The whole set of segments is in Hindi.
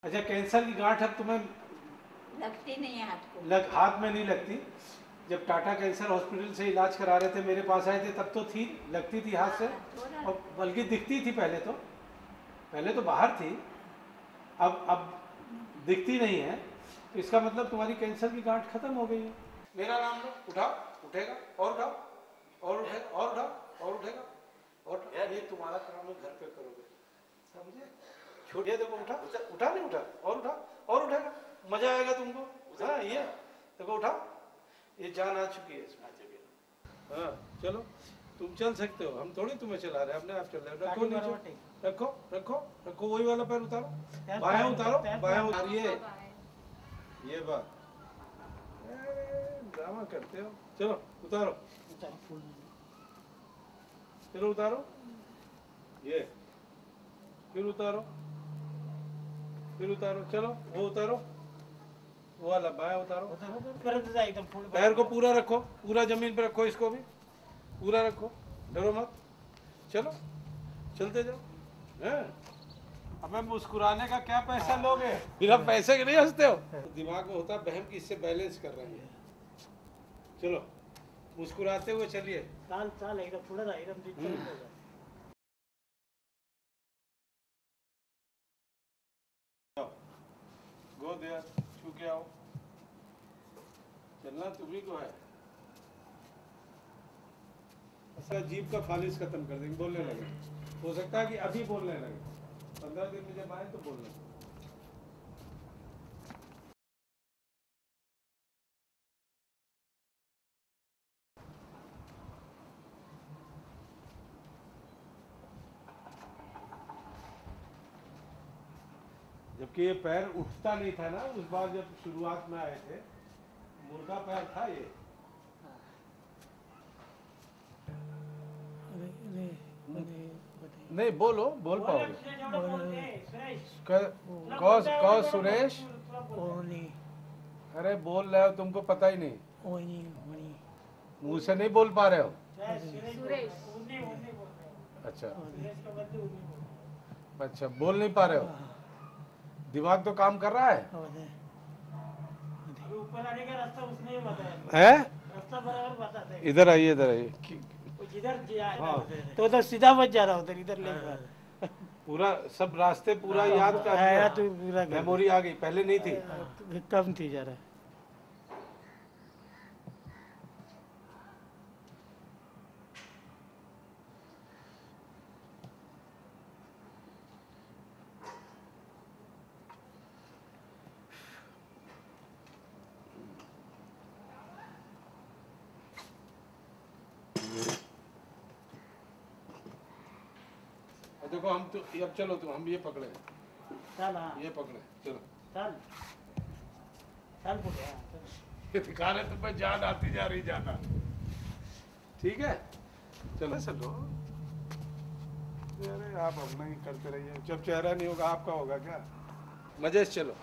अच्छा, कैंसर की गांठ अब तुम्हें लगती नहीं है हाथ को। हाथ में नहीं लगती। जब टाटा कैंसर हॉस्पिटल से इलाज करा रहे थे, मेरे पास आए थे, तब तो थी, लगती थी हाथ से, और बल्कि दिखती थी पहले तो बाहर थी, अब दिखती नहीं है। तो इसका मतलब तुम्हारी कैंसर की गांठ खत्म हो गई है। मेरा नाम लो, उठाओ, उठेगा, और उठाओ, और उठेगा, और उठाओ, और उठेगा, और ये तुम्हारा काम है, घर पे करोगे, समझे? छोड़िए, देखो उठा, उठा नहीं उठा, और उठा, और उठेगा, मजा आएगा तुमको। हाँ, ये देखो उठाओ, ये जान आ चुकी है इसमें। हाँ, चलो तुम चल सकते हो, हम थोड़ी तुम्हें चला रहे हैं, अपने आप चल रहे हैं। रखो नीचे, रखो रखो रखो, वही वाला पैर उतारो, बायां उतारो, बायां उतारिए, ये बात। ड्रामा करते हो, चलो उतारो, चलो उतारो, ये फिर उतारो, फिर उतारो, चलो वो उतारो, वो वाला बायां उतारो, पैर को पूरा रखो, पूरा जमीन पे रखो, इसको भी पूरा रखो, डरो मत, चलो चलते जाओ। हैं? हमें मुस्कुराने का क्या पैसा लोगे? फिर आप पैसे के नहीं हंसते हो? तो दिमाग में होता बहम कि इससे बैलेंस कर रहे हैं। चलो मुस्कुराते हुए चलिए। चाल चाल एकदम पुढे जा, एकदम गो देयर, छू के आओ, चलना तुम्ही को है। अच्छा, जीभ का फालिश खत्म कर देंगे, बोलने लगे। हो सकता है कि अभी बोलने लगे, 15 दिन में जब आए तो बोलने लगे। जबकि ये पैर उठता नहीं था ना, उस बार जब शुरुआत में आए थे, मुर्गा पैर था ये। नहीं बोलो, बोल पाओगे। कहो सुरेश। अरे बोल रहे हो, तुमको पता ही नहीं, मुंह से नहीं बोल पा रहे हो। अच्छा अच्छा, बोल नहीं पा रहे हो, दिमाग तो काम कर रहा है। ऊपर आने का रास्ता उसने बताया है? रास्ता बराबर बताते हैं। इधर आइए, इधर आइए। जिधर तो उधर सीधा बच जा रहा उधर, इधर ले पूरा सब रास्ते पूरा याद कर लिया, तो पूरा मेमोरी आ गई, पहले नहीं थी। कम थी जा रहा है। देखो हम तो अब चलो, तो हम ये पकड़े, चल ये पकड़े, चलो चल चल ये दिखा रहे तुम्हें जान आती जा रही, जाना ठीक है। चलो चलो, अरे आप अपना ही करते रहिए, जब चेहरा नहीं होगा आपका होगा क्या? मजे से चलो,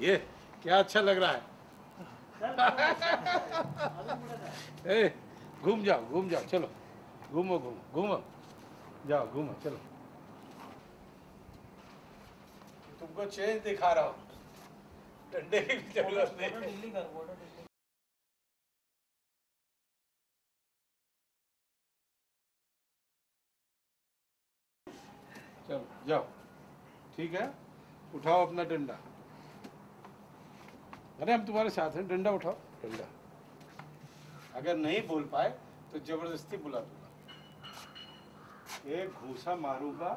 ये क्या अच्छा लग रहा है। ए, घूम जाओ, चलो घूमो घूमो घूमो, जाओ घूमो, चलो। तुमको चेंज दिखा रहा हूँ, डंडे की जरूरत नहीं। चलो जाओ, ठीक है, उठाओ अपना डंडा। अरे हम तुम्हारे साथ हैं, डंडा उठाओ, डंडा। अगर नहीं बोल पाए तो जबरदस्ती बुला दूंगा, एक घूसा मारूंगा,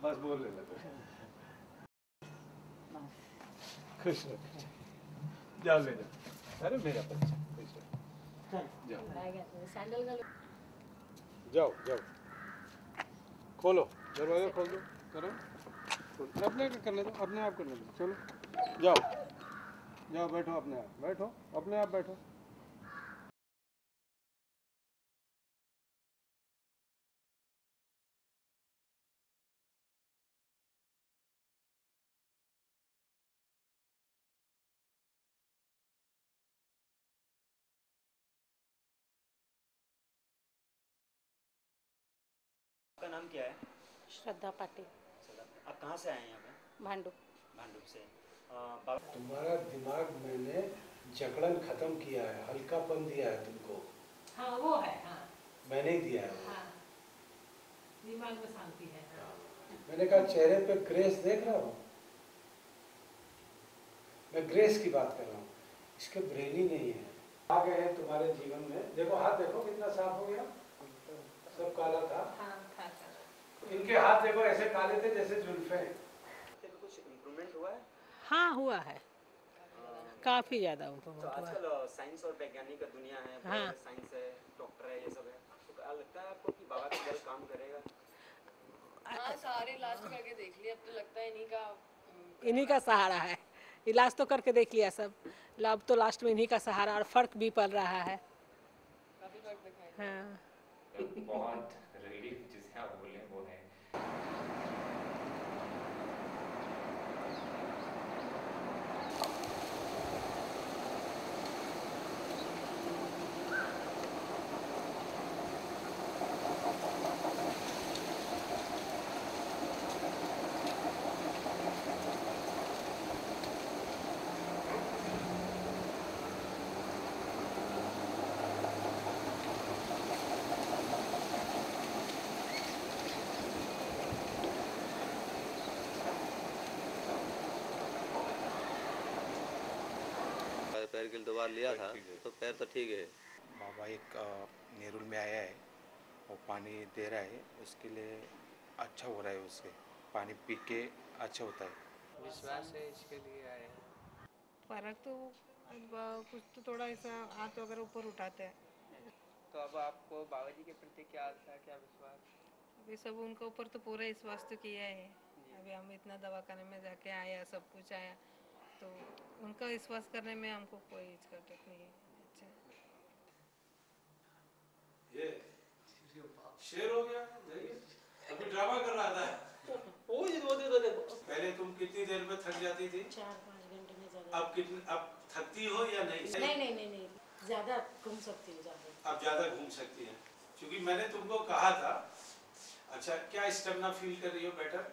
बस बोलने लगे। खुश रहो, जाओ ले जाओ, अरे मेरा बच्चा, खुश रहो, जाओ जाओ जाओ, खोलो दरवाजा, खोल दो, करो, अपने करने दो, अपने आप करने दो, चलो जाओ जाओ, बैठो अपने आप, बैठो अपने आप, बैठो। आपका नाम क्या है? श्रद्धा पाटिल। आप कहाँ से आए हैं यहाँ पे? भांडू। भांडुप से। तुम्हारा दिमाग मैंने जकड़न खत्म किया है, हल्कापन दिया है तुमको। हाँ वो है, हाँ मैंने ही दिया है वो। हाँ, दिमाग में शांति है। हाँ। मैंने कहा चेहरे पे ग्रेस देख रहा हूँ, मैं ग्रेस की बात कर रहा हूँ, इसके ब्रेन ही नहीं है। आ गए हैं तुम्हारे जीवन में, देखो हाथ देखो कितना साफ हो गया, सब काला था। हाँ था था। इनके हाथ देखो ऐसे काले थे जैसे जुल्फे। कुछ इम्प्रूवमेंट हुआ है? हाँ हुआ है, काफी ज्यादा इम्प्रूवमेंट तो हुआ है। आजकल साइंस और वैज्ञानिक का दुनिया है, हाँ। साइंस है, डॉक्टर है, ये सब है, तो क्या लगता है आपको कि बाबा का जल काम करेगा? हाँ सारे इलाज करके देख लिए, अब तो लगता है इन्हीं का सहारा है, इलाज तो करके देख लिया सब, अब तो लास्ट में इन्हीं का सहारा, और फर्क भी पड़ रहा है। काफी फर्क दिखाई। हाँ बहुत रिलीफ जिसे आप बोले वो है। पैर के लिए दवा लिया था तो पैर तो ठीक है। बाबा एक नेरुल में आया है और पानी दे रहा है, उसके लिए अच्छा हो रहा है, उसके पानी पी के अच्छा होता है। विश्वास है इसके लिए आए हैं। फर्क तो कुछ तो थोड़ा ऐसा हाथ वगैरह ऊपर उठाते हैं। तो अब आपको बाबा जी के प्रति क्या आस्था, क्या विश्वास? अभी सब उनके ऊपर तो पूरा विश्वास तो किया है। अभी हम इतना दवाखाने में जाके आया, सब कुछ आया, तो उनका विश्वास करने में हमको कोई हिचकिचाहट नहीं है। अच्छा ये शेर हो गया, अभी ड्रामा कर रहा था। पहले तुम कितनी देर में थक जाती थी? 4-5 घंटे में ज्यादा। अब थकती हो या नहीं? नहीं, ज्यादा घूम सकती हूँ ज्यादा। अब ज्यादा घूम सकती हैं, क्योंकि मैंने तुमको कहा था। अच्छा, क्या स्टेमिना फील कर रही हो? बेटर?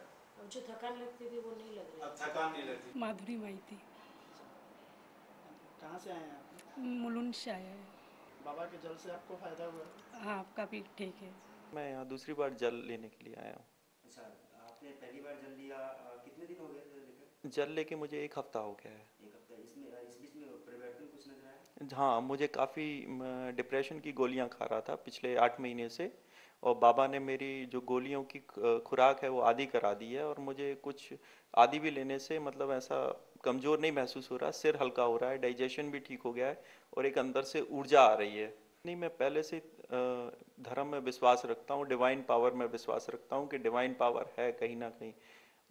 अब जो थकान लगती थी वो नहीं लग रही। अब थकान नहीं लगती। माधुरी माइती। कहाँ से आए हैं आप? मुलुंड से आए हैं। बाबा के जल से आपको फायदा हुआ? हाँ काफ़ी ठीक है। मैं यहाँ दूसरी बार जल लेने के लिए आया हूँ। अच्छा, आपने पहली बार जल लिया, कितने दिन हो गए जल लेकर? जल लेके मुझे 1 हफ्ता हो गया है। 1 हफ्ता। इस बीच में परिवर्तन कुछ नजर आया? हाँ, मुझे काफ़ी डिप्रेशन की गोलियाँ खा रहा था पिछले 8 महीने से, और बाबा ने मेरी जो गोलियों की खुराक है वो आधी करा दी है, और मुझे कुछ आधी भी लेने से मतलब ऐसा कमज़ोर नहीं महसूस हो रहा, सिर हल्का हो रहा है, डाइजेशन भी ठीक हो गया है, और एक अंदर से ऊर्जा आ रही है। नहीं, मैं पहले से धर्म में विश्वास रखता हूँ, डिवाइन पावर में विश्वास रखता हूँ कि डिवाइन पावर है कहीं ना कहीं,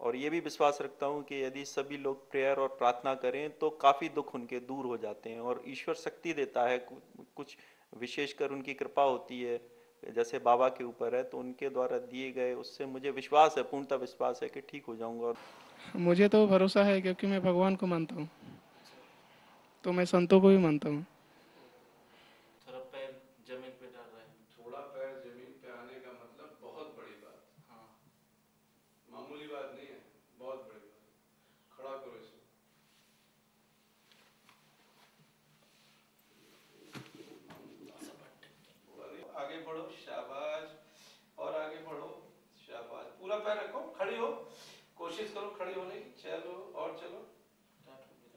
और ये भी विश्वास रखता हूँ कि यदि सभी लोग प्रेयर और प्रार्थना करें तो काफ़ी दुख उनके दूर हो जाते हैं, और ईश्वर शक्ति देता है, कुछ विशेषकर उनकी कृपा होती है जैसे बाबा के ऊपर है, तो उनके द्वारा दिए गए उससे मुझे विश्वास है, पूर्णतः विश्वास है कि ठीक हो जाऊंगा। मुझे तो भरोसा है क्योंकि मैं भगवान को मानता हूँ, तो मैं संतों को भी मानता हूँ। थोड़ा पैर जमीन पे डाल रहे हैं। थोड़ा पैर जमीन पे आने का मतलब बहुत बड़ी बात। हाँ, मामूली बात नहीं है, बहुत बड़ी बात। खड़ा करो इसको। आगे बढ़ो, शाबाश, और आगे बढ़ो, शाबाश। पूरा पैर रखो, खड़ी हो, कोशिश करो खड़ी होने की। चलो और चलो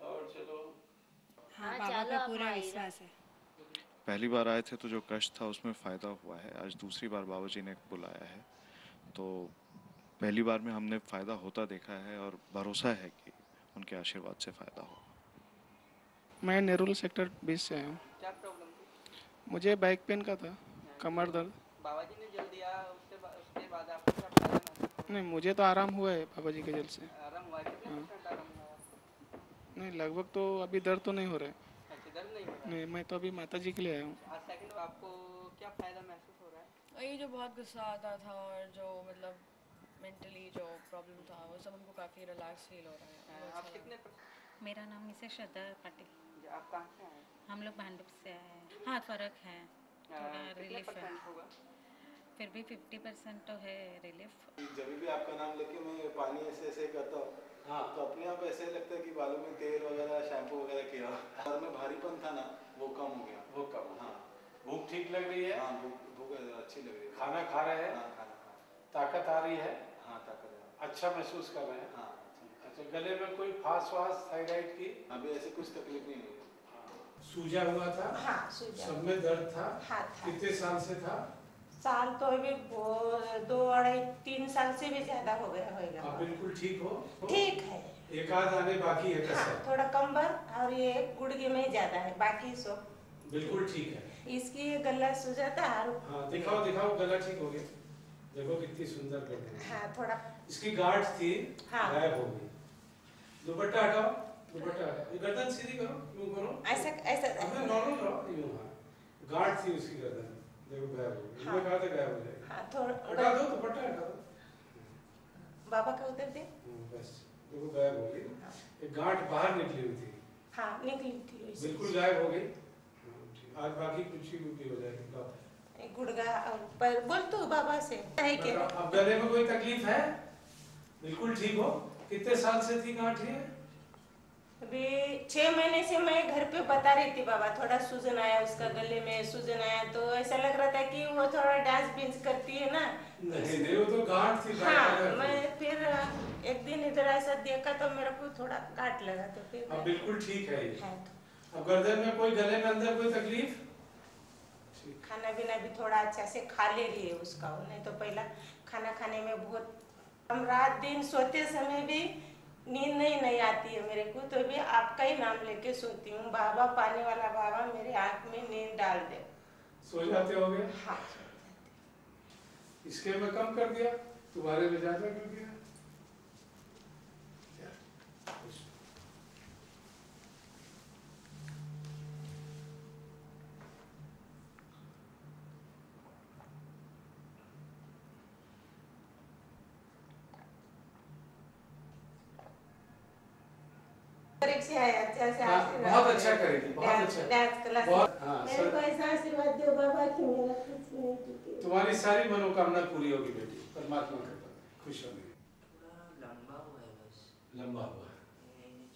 और चलो। हाँ, बाबा पे पूरा विश्वास है। पहली बार आए थे तो जो कष्ट था उसमें फ़ायदा हुआ है। आज दूसरी बार बाबा जी ने बुलाया है, तो पहली बार में हमने फ़ायदा होता देखा है और भरोसा है कि उनके आशीर्वाद से फ़ायदा होगा। मैं नेरुल सेक्टर 20 से आया हूँ। क्या प्रॉब्लम थी? मुझे बैक पेन का था, कमर दर्द। बाबा जी ने जल दिया, उसके बाद आपको क्या फायदा महसूस? नहीं, मुझे तो आराम हुआ है बाबा जी के जल से। आराम हुआ? कितने % आराम हुआ? नहीं, लगभग तो अभी दर्द तो नहीं हो रहा है। अच्छा, दर्द नहीं हो रहा? नहीं, मैं तो अभी माता जी के लिए आया हूँ। आज सेकंड आपको क्या फायदा महसूस हो रहा है? ये जो बहुत गुस्सा आता था और जो मतलब मेंटली जो प्रॉब्लम था वो सब हमको काफ़ी रिलैक्स फील हो रहा है। आप कितने? मेरा नाम मिसेस श्रद्धा पाटिल। आप कहाँ से आए? हम लोग भांडुप से आए हैं। हाँ, फ़र्क है, थोड़ा रिलीफ है, होगा? फिर भी 50% तो है रिलीफ। जब भी आपका नाम लेके मैं पानी ऐसे ऐसे करता हूँ हाँ। तो अपने आप ऐसे लगता है कि बालों में तेल वगैरह शैम्पू वगैरह किया, सर में भारीपन था ना वो कम हो गया। वो कम। हाँ। भूख ठीक लग रही है? हाँ भूख अच्छी लग रही है। खाना खा रहे हैं? हाँ खाना खा। ताकत आ रही है? हाँ ताकत है। अच्छा महसूस कर रहे हैं? हाँ। अच्छा, गले में कोई फास वास थायराइड की? अभी ऐसी कुछ तकलीफ नहीं हुई। सूजा हुआ था? हाँ सूजा। सब में दर्द था? हाँ था। कितने साल से था? साल तो अभी 2-2.5-3 साल से भी ज्यादा हो गया होगा। आप बिल्कुल ठीक हो? ठीक है। एक आध आने बाकी है कैसे? हाँ, थोड़ा कमर और ये गुड़गे में ज्यादा है, बाकी सब बिल्कुल ठीक है। इसकी ये गला सूजा था। हाँ दिखाओ दिखाओ, गला ठीक हो गया। देखो कितनी सुंदर कर दी। हाँ थोड़ा। इसकी गांठ थी, हाँ। गायब हो गई। दुपट्टा हटाओ, दुपट्टा हटाओ, गर्दन सीधी करो, यूं करो। ऐसा ऐसा। अपने नॉर्मल रहो, यूं। हाँ गांठ थी उसकी गर्दन, देखो गायब हो गई। मैंने कहा था गायब हो जाएगी। हाँ थोड़ा हटा दो, दुपट्टा हटा दो। बाबा का उधर दे। बस देखो गायब हो गई। एक गांठ बाहर निकली हुई थी। हाँ निकली थी। बिल्कुल गायब हो गई। आज बाकी कुछ ही हो जाएगी। गुड़गा और पैर बोल तो बाबा से है क्या? अब गले में कोई तकलीफ है? बिल्कुल ठीक हो? कितने साल से थी गांठ ये? अभी 6 महीने से मैं घर पे बता रही थी बाबा, थोड़ा सूजन आया उसका, गले में सूजन आया, तो ऐसा लग रहा था कि वो थोड़ा डांस बिंस करती है ना। नहीं नहीं, वो तो गांठ थी। हाँ मैं फिर एक दिन इधर ऐसा देखा तो मेरे को थोड़ा गांठ लगा, तो फिर अब बिल्कुल ठीक है ये। हाँ, अब गर्दन में कोई, गले में अंदर कोई तकलीफ? खाना पीना भी थोड़ा अच्छा से खा ले रही है उसका, नहीं तो पहला खाना खाने में बहुत, हम रात दिन सोते समय भी नींद नहीं आती है मेरे को, तो भी आपका ही नाम लेके सोती हूँ, बाबा पानी वाला बाबा मेरे आँख में नींद डाल दे। सो जाते होगे? हाँ। इसके में कम कर दिया, तुम्हारे में ज्यादा कर दिया। बहुत अच्छा करेगी, बहुत अच्छा। बहुत, हाँ, मेरे को ऐसा आशीर्वाद दो बाबा कि मेरा कुछ नहीं टूटे। तुम्हारी सारी मनोकामना पूरी होगी बेटी, परमात्मा कृपा, खुश होगी। लंबा हुआ है बस। लंबा हुआ है।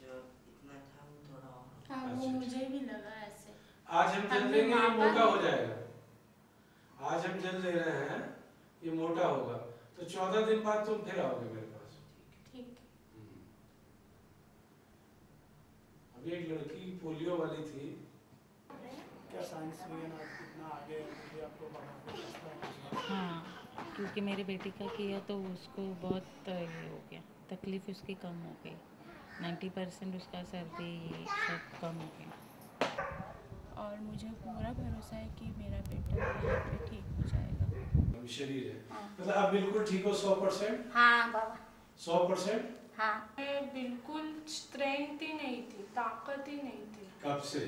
जो इतना था वो थोड़ा और। हाँ वो मुझे भी लगा ऐसे। आज हम जल देंगे, ये मोटा हो जाएगा। आज हम जल दे रहे हैं, ये मोटा होगा, तो 14 दिन बाद तुम फिर आओगे मेरे पास। ठीक। अभी एक लड़की पोलियो वाली थी। क्या साइंस में इतना आगे है आपको पता? हाँ क्योंकि मेरी बेटी का किया तो उसको बहुत ये हो गया, तकलीफ उसकी कम हो गई, 90% उसका सर्दी सब कम हो गया। और मुझे पूरा भरोसा है कि मेरा बेटा यहाँ पे ठीक हो जाएगा। शरीर है मतलब आप बिल्कुल ठीक हो 100%? हाँ बाबा 100%? हाँ मैं बिल्कुल स्ट्रेंथ ही नहीं थी, ताकत ही नहीं थी। कब से?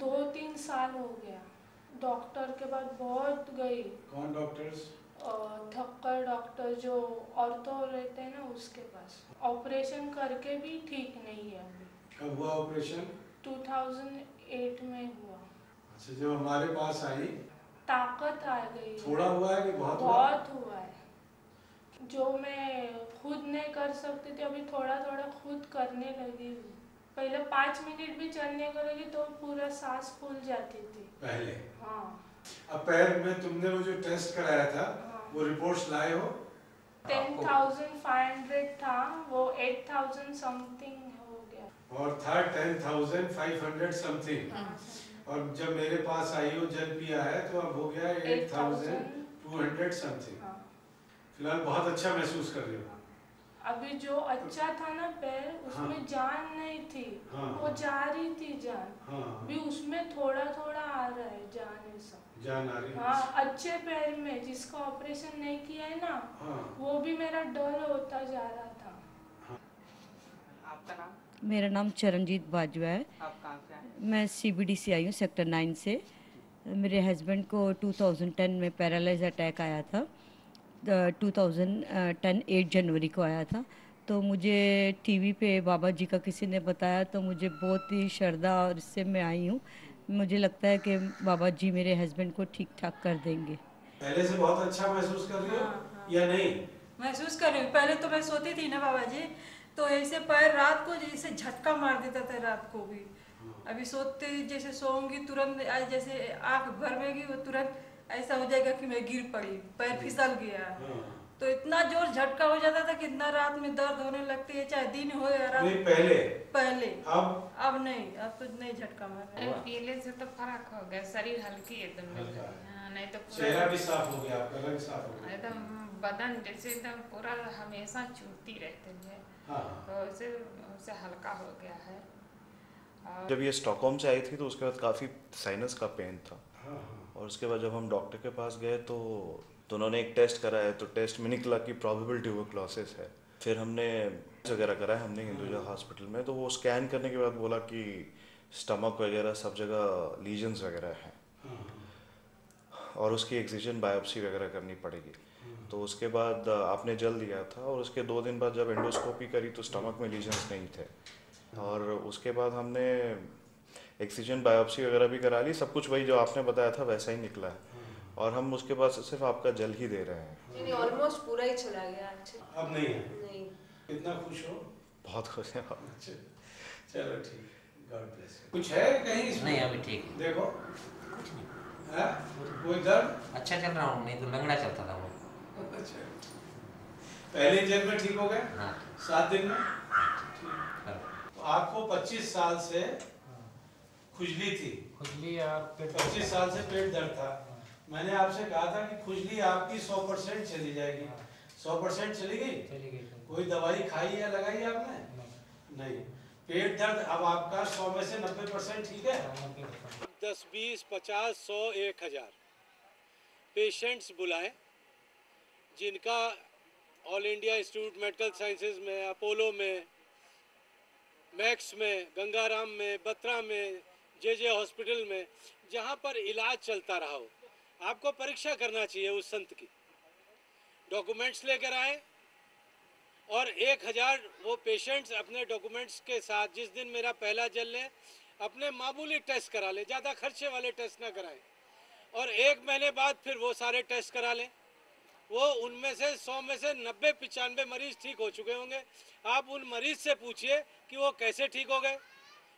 2-3 साल हो गया, डॉक्टर के पास बहुत गई। कौन डॉक्टर्स? थक्कर डॉक्टर जो ऑर्थो रहते हैं ना उसके पास, ऑपरेशन करके भी ठीक नहीं है अभी। कब हुआ ऑपरेशन? 2008 में हुआ। अच्छा, जब हमारे पास आई ताकत आ गई। थोड़ा हुआ है कि बहुत हुआ है? जो मैं खुद नहीं कर सकती थी अभी थोड़ा थोड़ा खुद करने लगी हूँ। पहले 5 मिनट भी चलने को लगी तो पूरा सांस फूल जाती थी पहले। हाँ। अब पैर में तुमने वो जो टेस्ट कराया था, वो रिपोर्ट्स लाए हो? 10,500 था, वो 8,000 समथिंग हो गया। और था 10,500 समथिंग। और जब मेरे पास आई हो, जल पिया है, तो अब हो गया 8,200 समथिंग। फिलहाल बहुत अच्छा महसूस कर रही हो? अभी जो अच्छा था ना पैर, उसमें जान नहीं थी। वो जा रही थी जान। भी उसमें थोड़ा थोड़ा आ रहा है जान, ऐसा जान आ रही है। हाँ अच्छे पैर में जिसका ऑपरेशन नहीं किया है ना, वो भी मेरा डल होता जा रहा था। आपका नाम? मेरा नाम चरणजीत बाजवा है। आप कहाँ से आए? मैं CBD से आई हूँ, सेक्टर 9 से। मेरे हस्बैंड को 2010 में पैरालाइज अटैक आया था। 2010 8 जनवरी को आया था। तो मुझे टीवी पे बाबा जी का किसी ने बताया, तो मुझे बहुत ही श्रद्धा और इससे मैं आई हूँ। मुझे लगता है कि बाबा जी मेरे हस्बैंड को ठीक ठाक कर देंगे। पहले से बहुत अच्छा महसूस कर रही हो या नहीं? महसूस कर रही हूँ। पहले तो मैं सोती थी ना बाबा जी, तो ऐसे पैर रात को जैसे झटका मार देता था रात को भी। अभी सोते जैसे सोऊंगी तुरंत जैसे आँख भर में गई वो तुरंत ऐसा हो जाएगा कि मैं गिर पड़ी, पैर फिसल गया। तो इतना जोर झटका हो जाता था कि इतना रात में दर्द होने लगती है, चाहे दिन हो या रात। नहीं पहले अब नहीं, अब तो नहीं झटका मार रहा। पहले से तो फर्क हो गया, शरीर हल्की एकदम लग रही है। नहीं तो चेहरा भी साफ हो गया, आपका रंग साफ हो गया, एकदम बदन जैसे एकदम पूरा हमेशा चूरती रहती है। तो उसे हल्का हो गया है। जब ये स्टॉकहोम से आई थी तो उसके बाद काफ़ी साइनस का पेन था, और उसके बाद जब हम डॉक्टर के पास गए तो उन्होंने एक टेस्ट कराया, तो टेस्ट में निकला कि प्रोबेबल ट्यूबरक्लोसिस है। फिर हमने वगैरह कराया हमने हिंदुजा हॉस्पिटल में, तो वो स्कैन करने के बाद बोला कि स्टमक वगैरह सब जगह लीजन्स वगैरह हैं और उसकी एक्सिजन बायोप्सी वगैरह करनी पड़ेगी। तो उसके बाद आपने जल दिया था, और उसके 2 दिन बाद जब एंडोस्कोपी करी तो स्टमक में लीजन्स नहीं थे, और उसके बाद हमने एक्सिजन बायोप्सी वगैरह भी करा ली। सब कुछ वही जो आपने बताया था वैसा ही निकला है, और हम उसके बाद सिर्फ आपका जल ही दे रहे हैं। नहीं, ऑलमोस्ट पूरा ही चला गया। अब नहीं है? नहीं। कितना खुश हो? बहुत खुश हैं। चलो ठीक, गॉड ब्लेस। कुछ है कहीं इसमें? नहीं, अभी ठीक है। देखो कुछ नहीं। कोई दर्द? अच्छा चल रहा हूँ, नहीं तो लंगड़ा चलता था वो। अच्छा, पहले जब में ठीक हो गए? हाँ। 7 दिन में? तो आपको 25 साल से खुजली थी, खुजली और 25 साल से पेट दर्द था। मैंने आपसे कहा था कि खुजली आपकी 100% चली जाएगी। 100% चली गई? चली गई। कोई दवाई खाई या लगाई आपने? नहीं। पेट दर्द अब आपका 100 में से 90% ठीक है? 10, 20, 50, 100, 1000 पेशेंट्स बुलाएं जिनका all India institute medical sciences में, अपोलो में, मैक्स में, गंगाराम में, बत्रा में, जे हॉस्पिटल में, जहाँ पर इलाज चलता रहा हो। आपको परीक्षा करना चाहिए उस संत की। डॉक्यूमेंट्स लेकर आए, और 1000 वो पेशेंट्स अपने डॉक्यूमेंट्स के साथ जिस दिन मेरा पहला जल ले अपने मामूली टेस्ट करा ले, ज़्यादा खर्चे वाले टेस्ट ना कराएं, और 1 महीने बाद फिर वो सारे टेस्ट करा लें। वो उनमें से 100 में से 90-95 मरीज ठीक हो चुके होंगे। आप उन मरीज से पूछिए कि वो कैसे ठीक हो गए।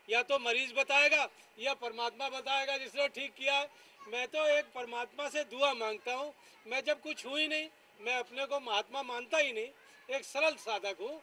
या तो मरीज बताएगा या परमात्मा बताएगा जिसने ठीक किया है। मैं तो एक परमात्मा से दुआ मांगता हूँ। मैं जब कुछ हूँ ही नहीं, मैं अपने को महात्मा मानता ही नहीं, एक सरल साधक हूँ,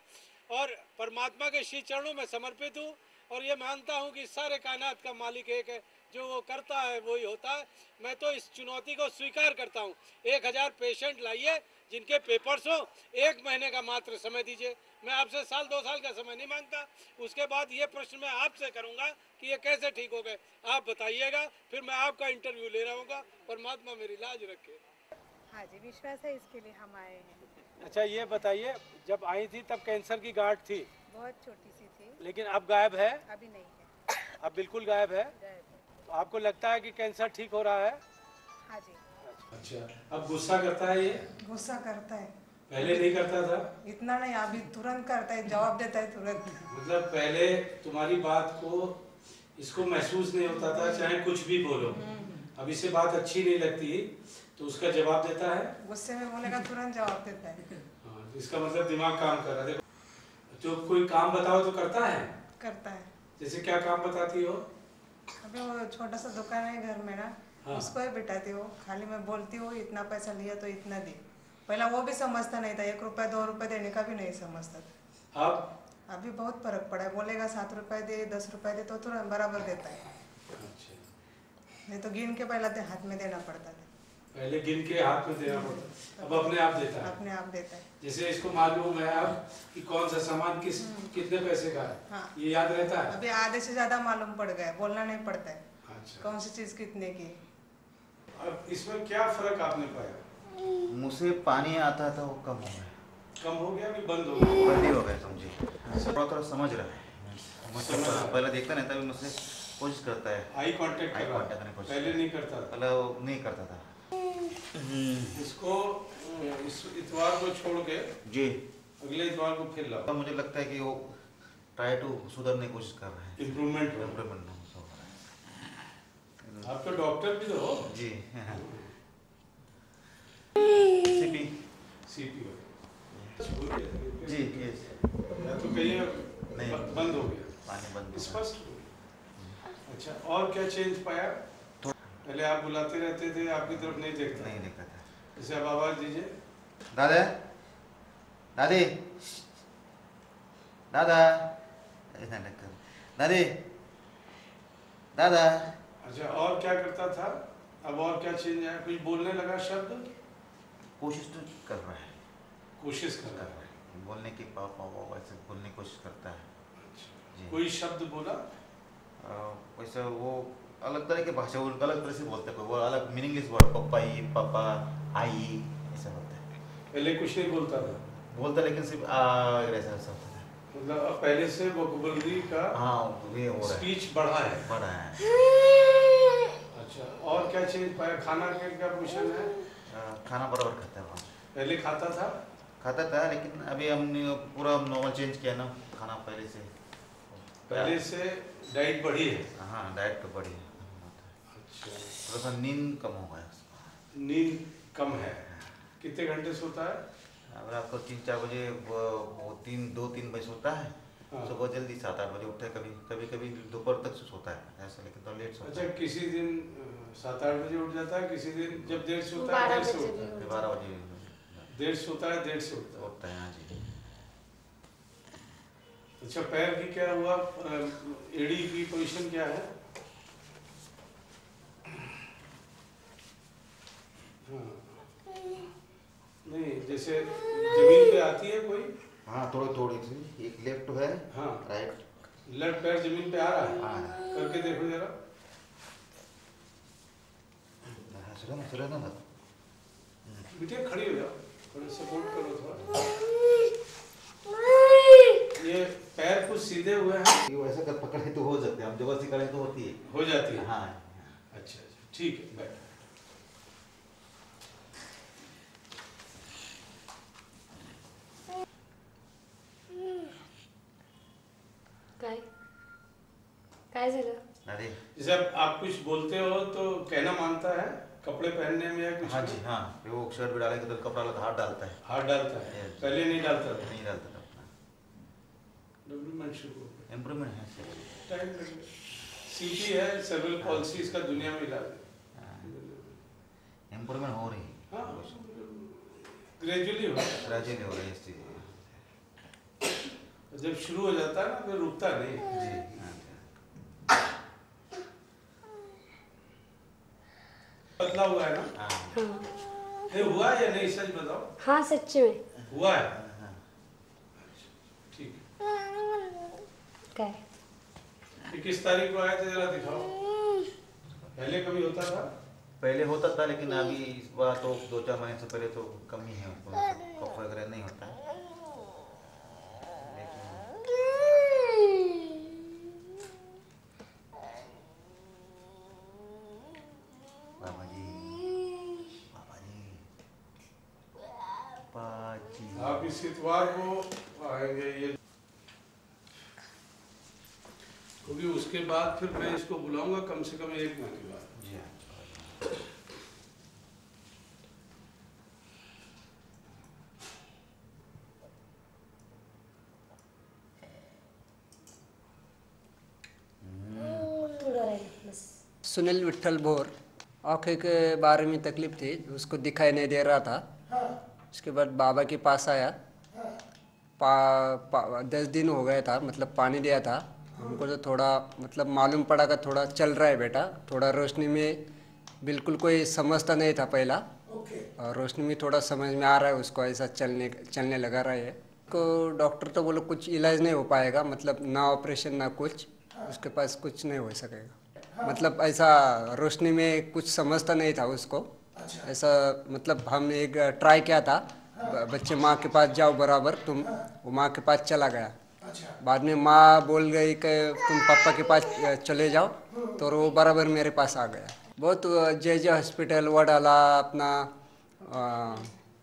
और परमात्मा के श्री चरणों में समर्पित हूँ, और ये मानता हूँ कि सारे कायनात का मालिक एक है, जो वो करता है वही होता है। मैं तो इस चुनौती को स्वीकार करता हूँ। 1000 पेशेंट लाइए जिनके पेपर्स हो, 1 महीने का मात्र समय दीजिए। मैं आपसे 1-2 साल का समय नहीं मांगता। उसके बाद ये प्रश्न मैं आपसे करूँगा कि ये कैसे ठीक हो गए, आप बताइएगा, फिर मैं आपका इंटरव्यू ले रहा हूँ। परमात्मा मेरी लाज रखे। हाँ जी, विश्वास है, इसके लिए हम आए हैं। अच्छा, ये बताइए, जब आई थी तब कैंसर की गांठ थी? बहुत छोटी सी थी। लेकिन अब गायब है? अभी नहीं है। अब बिल्कुल गायब है? तो आपको लगता है कि कैंसर ठीक हो रहा है? हाँ जी। अच्छा, अब गुस्सा करता है ये? गुस्सा करता है। पहले नहीं करता था? इतना नहीं, अभी तुरंत करता है, जवाब देता है तुरंत। मतलब पहले तुम्हारी बात को इसको महसूस नहीं होता था, चाहे कुछ भी बोलो। अब इसे बात अच्छी नहीं लगती तो उसका जवाब देता है? गुस्से में बोलेगा तुरंत जवाब देता है। हाँ, इसका मतलब दिमाग काम कर रहा है। तो कोई काम बताओ तो करता है? करता है। जैसे क्या काम बताती हो? अभी वो छोटा सा दुकान है घर में ना, हाँ। उसको ही बिठाती हो, खाली मैं बोलती हूँ इतना पैसा लिया तो इतना दे। पहला वो भी समझता नहीं था, 1 रुपया 2 रुपये देने का भी नहीं समझता था। अब अभी बहुत फर्क पड़ा है, बोलेगा 7 रुपये दे, 10 रुपये दे, तो तुरंत बराबर देता है। नहीं तो गिन के पहले हाथ में देना पड़ता था। पहले गिन के हाथ में देना पड़ता, अब अपने आप देता है। अपने आप देता है। जैसे इसको मालूम है अब कि कौन सा सामान कितने पैसे का है। हाँ। ये याद रहता है? अभी आधे से ज्यादा मालूम पड़ गया, बोलना नहीं पड़ता है। अच्छा। कौन सी चीज कितने की। अब इसमें क्या फर्क आपने पाया? मुँह से पानी आता था वो कम हो गया। कम हो गया कि बंद हो गया? बंद ही हो गया समझिए। थोड़ा समझ रहा है, पहले देखता नहीं था, मुझसे कोशिश करता है। आई कांटेक्ट करने कोशिश। पहले नहीं करता था? पहले वो नहीं करता था। इसको इस इतवार को छोड़ के जी अगले इतवार को फिर लाओ। मुझे लगता है कि वो ट्राई टू सुधरने की कोशिश कर रहा है। इम्प्रूवमेंट आप तो डॉक्टर भी तो हो। जी। सीपी जी ये या तो कहीं नहीं बंद हो गया, पानी बंद स्पष्ट हो गया। अच्छा, और क्या चेंज पाया? पहले आप बुलाते रहते थे, आपकी तरफ नहीं देखता था। जैसे अब आवाज दीजिए। दादा, दादी, दादा, दादी, दादा। अच्छा, और क्या करता था? अब और क्या चेंज आया? कुछ बोलने लगा शब्द? कोशिश तो कर रहा है, कोशिश कर रहा है बोलने की पापा वैसे बोलने की कोशिश करता है। जी। कोई शब्द बोला? वैसे वो अलग तरह की भाषा, वो अलग तरह से बोलते हैं, वो अलग मीनिंगलेस वर्ड, पप्पाई, पापा, आई, ऐसा बोलते हैं। पहले कुछ नहीं बोलता था? बोलता लेकिन सिर्फ ऐसा होता था। मतलब अब पहले से वोकैबुलरी का ये हो रहा है, स्पीच बढ़ा है। बढ़ा है। अच्छा, और क्या चीज पाया? खाना का क्या पोजीशन है? खाना बराबर खाता है। पहले खाता था? खाता था, लेकिन अभी हमने पूरा नॉर्मल चेंज किया ना खाना पहले से डाइट बढ़ी है। हाँ, डाइट तो बढ़ी है। अच्छा, थोड़ा सा नींद कम हो गया उसका। नींद कम है? कितने घंटे सोता है? अगर आपको 3-4 बजे वो 2-3 बजे सोता है, सुबह जल्दी 7-8 बजे उठता है, कभी कभी दोपहर तक सोता है ऐसा, लेकिन तो लेट सोता है। अच्छा, किसी दिन 7-8 बजे उठ जाता है, किसी दिन जब देर से सोता है 12 बजे देर सोता है, देर से उठता है। हाँ जी। अच्छा, पैर की क्या हुआ? एड़ी की पोजीशन क्या है? हाँ, नहीं, जैसे जमीन पे आती है कोई? हाँ, थोड़ी सी, एक लेफ्ट है। हाँ, राइट। लेफ्ट पैर जमीन पे आ रहा है? हाँ। करके देखो जरा। सुना ना बिटिया खड़ी हो जाओ, थोड़ा सपोर्ट करो थोड़ा। ये पैर कुछ सीधे हुए हैं? वैसे कर पकड़े तो हो सकते हैं, हम जबरदस्ती करें तो होती है, हो जाती है। हाँ। अच्छा, ठीक है, बैठ। काय झालं? जैसे आप कुछ बोलते हो तो कहना मानता है कपड़े पहनने में या कुछ? हाँ जी, हाँ, वो शर्ट भी डालेंगे तो कपड़ा हाथ डालता है। हाथ डालता है, पहले नहीं डालता था? नहीं डालता था। डेवलपमेंट शुरू हो गया, इम्प्रूवमेंट है, टाइम लगेगा। सीटी है, सेरेब्रल पॉलिसी, इसका दुनिया में इलाज है। इम्प्रूवमेंट हो रही है। हाँ, ग्रेजुअली हो रही है इस चीज़। जब शुरू हो जाता है ना फिर रुकता नहीं। जी। बदला हुआ है ना? ये हुआ या नहीं, सच बताओ। हाँ, सच्ची में हुआ है। ठीक है। काय? ये किस तारीख को आए थे, जरा दिखाओ। पहले कभी होता था? पहले होता था, लेकिन अभी इस बार तो 2-4 महीने से पहले तो कम ही है, कफ वगैरह नहीं होता है। आप इस इतवार को आएंगे ये, क्योंकि उसके बाद फिर मैं इसको बुलाऊंगा कम से कम 1 महीने बाद। जी हाँ। सुनील विट्ठल भोर, आँखें के बारे में तकलीफ थी, उसको दिखाई नहीं दे रहा था। उसके बाद बाबा के पास आया, 10 दिन हो गया था, मतलब पानी दिया था हमको, तो थोड़ा मतलब मालूम पड़ा कि थोड़ा चल रहा है बेटा, थोड़ा रोशनी में बिल्कुल कोई समझता नहीं था पहला, और रोशनी में थोड़ा समझ में आ रहा है उसको, ऐसा चलने लगा रहा है। को डॉक्टर तो बोलो कुछ इलाज नहीं हो पाएगा, मतलब ना ऑपरेशन ना कुछ, उसके पास कुछ नहीं हो सकेगा। मतलब ऐसा रोशनी में कुछ समझता नहीं था उसको, ऐसा मतलब हमने एक ट्राई किया था, बच्चे माँ के पास जाओ बराबर, तुम, वो माँ के पास चला गया। बाद में माँ बोल गई कि तुम पापा के पास चले जाओ, तो वो बराबर मेरे पास आ गया। बहुत जे हॉस्पिटल वडाला, अपना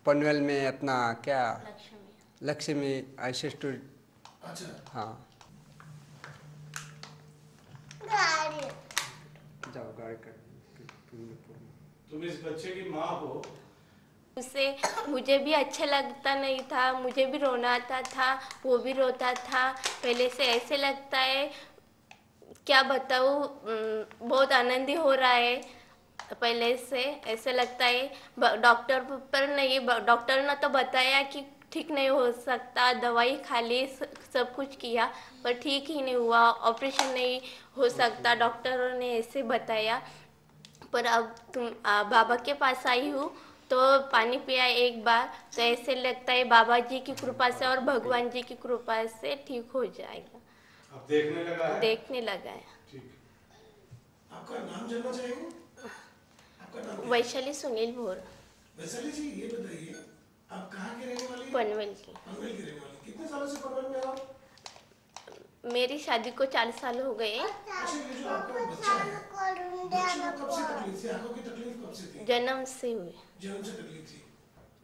पनवेल में अपना क्या लक्ष्मी ICU। हाँ, जाओ गाड़ी कर। तुम इस बच्चे की माँ हो, उससे मुझे भी अच्छा लगता नहीं था, मुझे भी रोना आता था, वो भी रोता था। पहले से ऐसे लगता है, क्या बताऊँ, बहुत आनंदी हो रहा है। पहले से ऐसे लगता है डॉक्टर पर नहीं, डॉक्टर ने तो बताया कि ठीक नहीं हो सकता, दवाई खा ली, सब कुछ किया पर ठीक ही नहीं हुआ, ऑपरेशन नहीं हो सकता, डॉक्टरों ने ऐसे बताया। पर अब बाबा के पास आई हूँ तो पानी पिया एक बार तो ऐसे लगता है बाबा जी की कृपा से और भगवान जी की कृपा से ठीक हो जाएगा। अब देखने लगा है? देखने लगा है। ठीक। आपका नाम जानना चाहेंगे? आपका नाम वैशाली सुनील भोर। वैशाली जी, ये बताइए आप कहाँ के रहने वाली हैं? पनवेल की। पनवेल की रहने वाली। कितने सालों से पनवेल में आप? मेरी शादी को 4 साल हो गए। अच्छा, ये जो आपका बच्चा है, बच्चे को कब से तकलीफ थी? आंखों की तकलीफ कब से थी? जन्म से हुई। जन्म से तकलीफ थी।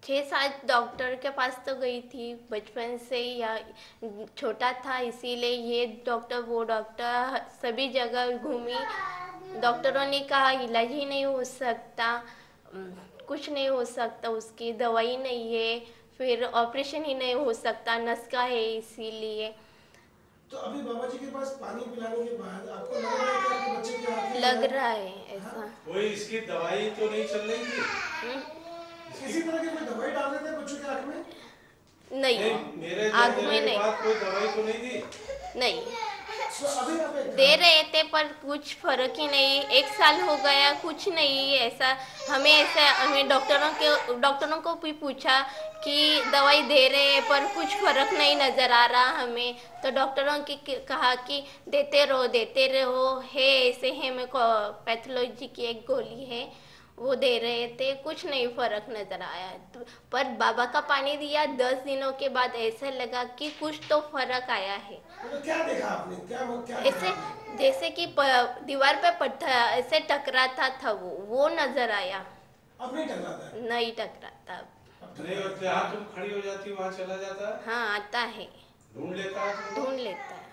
6-7 डॉक्टर के पास तो गई थी बचपन से ही, या छोटा था इसीलिए ये डॉक्टर वो डॉक्टर सभी जगह घूमी। डॉक्टरों ने कहा इलाज ही नहीं हो सकता, कुछ नहीं हो सकता, उसकी दवाई नहीं है, फिर ऑपरेशन ही नहीं हो सकता, नस्का है इसीलिए। तो अभी बाबा जी के पास पानी पिलाने के बाद आपको लग रहा है कि आपके बच्चे की आंखें लग रहा है ऐसा। कोई इसकी दवाई तो नहीं चल रही थी? किसी तरह की कोई दवाई डाल देते हैं बच्चों की आंख में? नहीं, मेरे आँख में नहीं। कोई दवाई तो नहीं दी? नहीं अभी आप दे रहे थे पर कुछ फर्क ही नहीं। 1 साल हो गया, कुछ नहीं ऐसा। हमें डॉक्टरों को भी पूछा कि दवाई दे रहे हैं पर कुछ फर्क नहीं नज़र आ रहा हमें, तो डॉक्टरों की कहा कि देते रहो है ऐसे है। मेरे को पैथोलॉजी की एक गोली है वो दे रहे थे, कुछ नहीं फर्क नज़र आया। पर बाबा का पानी दिया 10 दिनों के बाद ऐसे लगा कि कुछ तो फर्क आया है। तो क्या देखा आपने? क्या ऐसे जैसे कि दीवार पे पत्थर ऐसे टकराता था वो नजर आया। अब नहीं टकराता है? नहीं टकराता। नहीं होते, हाँ तुम खड़ी हो जाती वहाँ चला जाता है? हाँ आता है, ढूंढ लेता है? ढूंढ लेता है।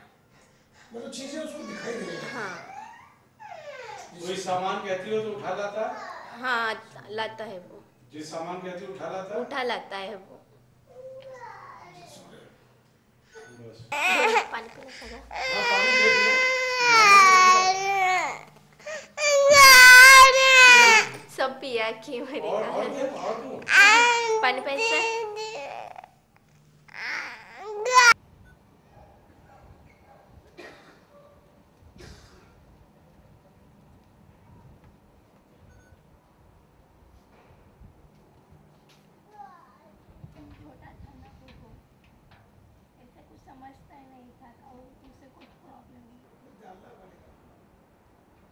मतलब चीजें उसको दिखाई दे रही हैं? हाँ। कोई सामान कहती हो तो उठा लाता है? हाँ लाता है वो। जिस सामान कहती हो उठा लाता है? उठा लाता है वो। पानी पीना सगा? सब पिया कि पानी पैसा।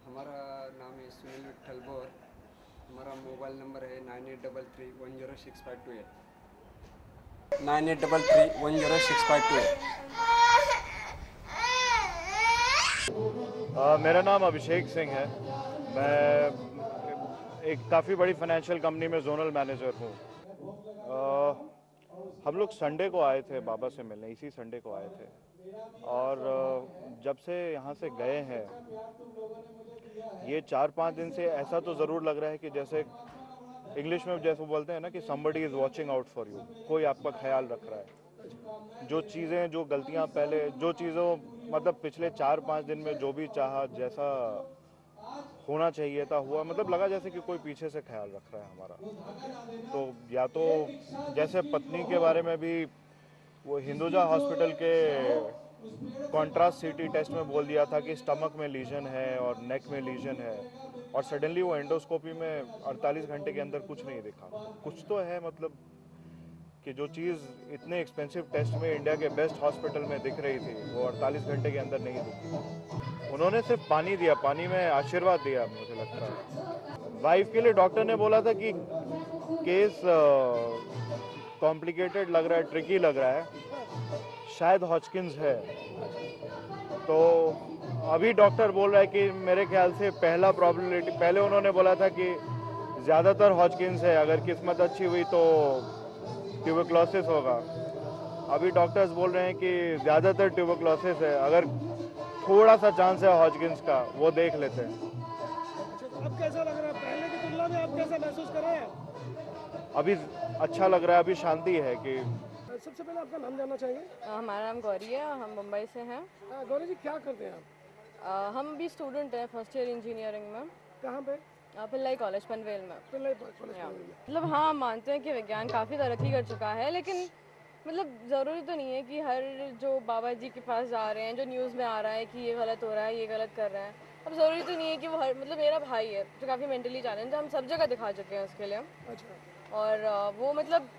हमारा नाम है सुनील विठल बोर। हमारा मोबाइल नंबर है 9833106528 9833106528। मेरा नाम अभिषेक सिंह है। मैं एक काफ़ी बड़ी फाइनेंशियल कंपनी में जोनल मैनेजर हूँ। हम लोग संडे को आए थे बाबा से मिलने, इसी संडे को आए थे, और जब से यहाँ से गए हैं ये 4-5 दिन से ऐसा तो ज़रूर लग रहा है कि जैसे इंग्लिश में जैसे बोलते हैं ना कि somebody is watching out for you, कोई आपका ख्याल रख रहा है। जो चीज़ें, जो गलतियाँ पहले, जो चीज़ों मतलब पिछले 4-5 दिन में जो भी चाहा, जैसा होना चाहिए था हुआ, मतलब लगा जैसे कि कोई पीछे से ख्याल रख रहा है हमारा। तो या तो जैसे पत्नी के बारे में भी वो हिंदुजा हॉस्पिटल के कॉन्ट्रास्ट सीटी टेस्ट में बोल दिया था कि स्टमक में लीजन है और नेक में लीजन है, और सडनली वो एंडोस्कोपी में 48 घंटे के अंदर कुछ नहीं दिखा। कुछ तो है, मतलब कि जो चीज़ इतने एक्सपेंसिव टेस्ट में इंडिया के बेस्ट हॉस्पिटल में दिख रही थी वो 48 घंटे के अंदर नहीं दिखी। उन्होंने सिर्फ पानी दिया, पानी में आशीर्वाद दिया मुझे लगता है। वाइफ के लिए डॉक्टर ने बोला था कि केस कॉम्प्लिकेटेड लग रहा है, ट्रिकी लग रहा है, शायद हॉजकिंस है। तो अभी डॉक्टर बोल रहा है कि मेरे ख्याल से पहला प्रॉबिलिटी, पहले उन्होंने बोला था कि ज़्यादातर हॉजकिंस है, अगर किस्मत अच्छी हुई तो ट्यूबरक्लोसिस होगा। अभी डॉक्टर्स बोल रहे हैं कि ज़्यादातर ट्यूबरक्लोसिस है, अगर थोड़ा सा चांस है हॉजकिंस का वो देख लेते हैं। अब कैसा लग रहा है? पहले की तुलना में आप कैसा महसूस कर रहे हैं? अभी अच्छा लग रहा है, अभी शांति है कि। सबसे पहले आपका नाम जानना चाहेंगे? हमारा नाम गौरी है, हम मुंबई से हैं। गौरी जी, क्या करते हैं आप? हम भी स्टूडेंट हैं, फर्स्ट ईयर इंजीनियरिंग में। कहाँ पे? पिल्लाई कॉलेज पनवेल में। पिल्लाई कॉलेज में। मतलब हाँ, मानते हैं कि विज्ञान काफ़ी तरक्की कर चुका है, लेकिन मतलब ज़रूरी तो नहीं है कि हर जो बाबा जी के पास जा रहे हैं, जो न्यूज़ में आ रहा है कि ये गलत हो रहा है, ये गलत कर रहे हैं, अब ज़रूरी तो नहीं है कि वो हर, मतलब मेरा भाई है जो काफ़ी मेंटली चैलेंज है, हम सब जगह दिखा चुके हैं उसके लिए। और वो मतलब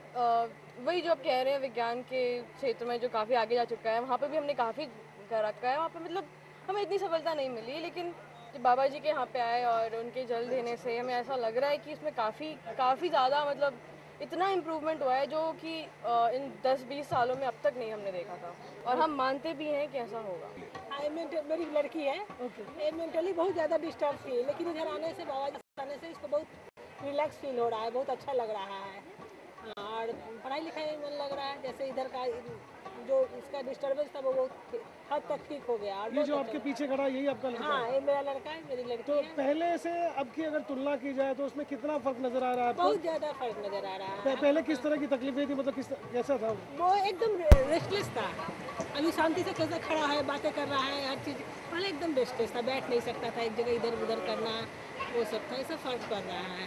वही जो आप कह रहे हैं विज्ञान के क्षेत्र में जो काफ़ी आगे जा चुका है, वहाँ पे भी हमने काफ़ी कर रखा है। वहाँ पे मतलब हमें इतनी सफलता नहीं मिली, लेकिन जब बाबा जी के यहाँ पे आए और उनके जल देने से हमें ऐसा लग रहा है कि इसमें काफ़ी ज़्यादा मतलब इतना इम्प्रूवमेंट हुआ है जो कि इन 10-20 सालों में अब तक नहीं हमने देखा था, और हम मानते भी हैं कि ऐसा होगा। मेरी लड़की है, ये मेंटली बहुत ज़्यादा डिस्टर्ब थी, लेकिन इधर आने से, बाबा जी आने से इसको बहुत रिलैक्स फील हो रहा है, बहुत अच्छा लग रहा है, और पढ़ाई लिखाई में मन लग रहा है। जैसे इधर का जो इसका डिस्टर्बेंस था वो बहुत हद तक ठीक हो गया। और ये जो आपके पीछे खड़ा है, यही आपका लड़का है? हाँ, ये मेरा लड़का है, मेरी लड़की तो है। पहले से अब की अगर तुलना की जाए तो उसमें कितना फर्क नजर आ रहा है आपको? बहुत ज़्यादा फर्क नजर आ रहा है। पहले किस तरह की तकलीफें थी, मतलब कैसा था वो? एकदम रेस्टलेस था। अभी शांति से कैसे खड़ा है, बातें कर रहा है, हर चीज़। पहले एकदम रेस्टलेस था, बैठ नहीं सकता था, एक जगह इधर उधर करना, वो सब था। ऐसा फर्क पड़ रहा है।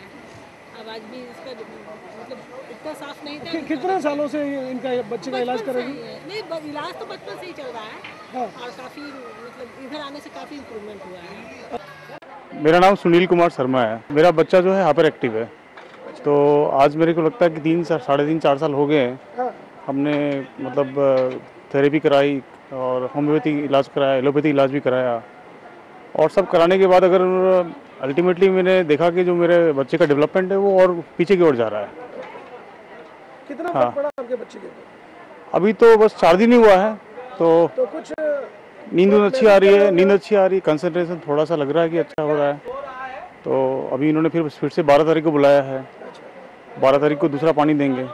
अब आज भी इसका मतलब इतना साफ नहीं था। कितने सालों से इनका बच्चे का इलाज करेगी? नहीं, इलाज तो बचपन से ही चल रहा है, और काफ़ी मतलब इधर आने से काफ़ी इम्प्रूवमेंट हुआ है। मेरा नाम सुनील कुमार शर्मा है। मेरा बच्चा जो है हाइपर एक्टिव है, तो आज मेरे को लगता है कि 3-4 साल हो गए हैं। हमने मतलब थेरेपी कराई और होम्योपैथी इलाज कराया, एलोपैथी इलाज भी कराया, और सब कराने के बाद अगर अल्टीमेटली मैंने देखा कि जो मेरे बच्चे का डेवलपमेंट है वो और पीछे की ओर जा रहा है। कितना फर्क पड़ा आपके बच्चे के ऊपर? अभी तो बस 4 दिन ही हुआ है, तो कुछ नींद अच्छी आ रही है, कंसंट्रेशन थोड़ा सा लग रहा है कि अच्छा हो रहा है। तो अभी इन्होंने फिर से 12 तारीख को बुलाया है, 12 तारीख को दूसरा पानी देंगे।